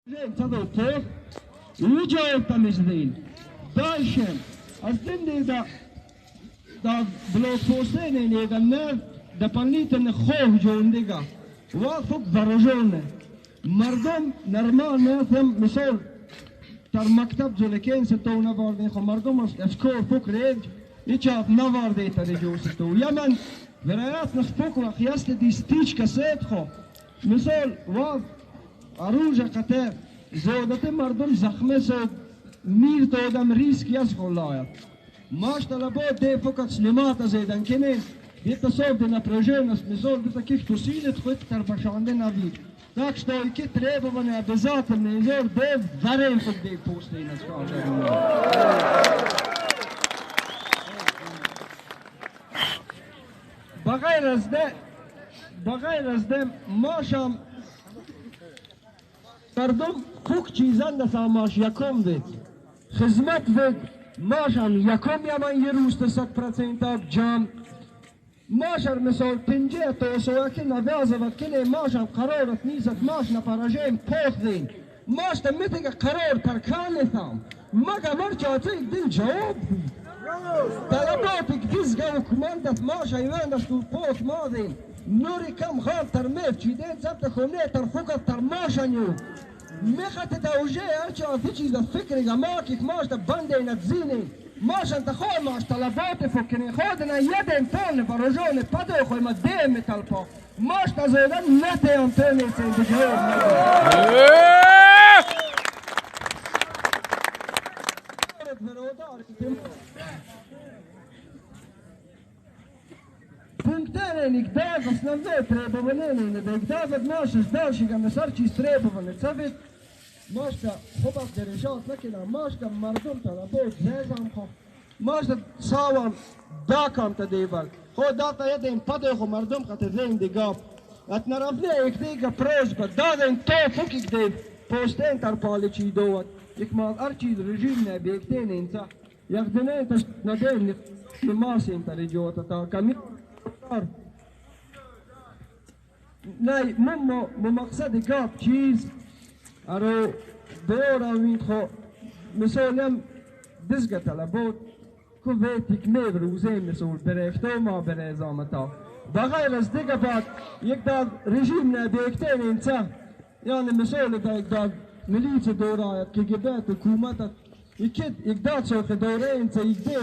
Tadotto, ücretimizdeyin. Dajjem, az dindi da blokpostene neganner da paniten خوف جوندگا وافق درجونه مردم نرمال مثل مثال در مکتب جلکین ستو نواردین خو مردم افکار فکر ایج ایچاف نوارده تری جو ستو یا من ورایات نخفکر خیاست دیستیچ کسید خو مثال واف عروج قطر زودت مردم زخمه سود میر تو آدم ریسک یز خلاید ماش طلبات ده فقط سلمات زیدن کنین دیتا صوب دینا پروژه مثال دیتا کیف توسیلت خود تر بشانده نوید так что які требування обязательно ізор де варен фук де пусти на скажем بغیر از ده ماشم مردم خوک چیزان دسا ماش یکم وید خدمت وید ماشم یکم یمن یه روز 100% جام ماشر مثال تنجه توسوه که نوازه و کلی ماشم قرارت نیست ماش نپراجیم پاک دین ماش تمیتی که قرار ترکان نیستم مگه مرچاته یک دل جواب بید طلبات یک دیزگه و کماندت ماش ایوان دست تو پاک ما دین نوری کم خواب تر میف چیدین زبط خونه تر خوکت تر ماشنیو میخط دوجه هرچه آفی چیز فکری ماک یک ماش تا بنده نتزینی ماش انت خواه ماش طلبات فکرین خودنا یدین تان برجون پدو خواه ما دیم تلپا ماش تزیدن نتی انتونی سین بجهور Пунктери нігде в основне требування не нігде від наших здальших месарчі требування. Це від Машка хобак дирижат накина машка мардум талабот зезам хо машка савам дакам тадивал хо дата едем падехо мардум хатезем дигап от наравне их дига просьба даден то фукик дев постен тарпаличи доват их мал арчи режим не объектен инца як денен таш наден не масин тарижота та ками най муммо мумақсад гап чиз ارو دورا وید خو مثلا دزگه طلبات که ویتیک میو روزه مثل برفتو ما برزامتا بغیر از دیگه بعد یک داد رژیم نبیکتین انسان یعنی مثلا یک داد ملیت دورا که گبت حکومت یک داد شوخ دوره انسان یک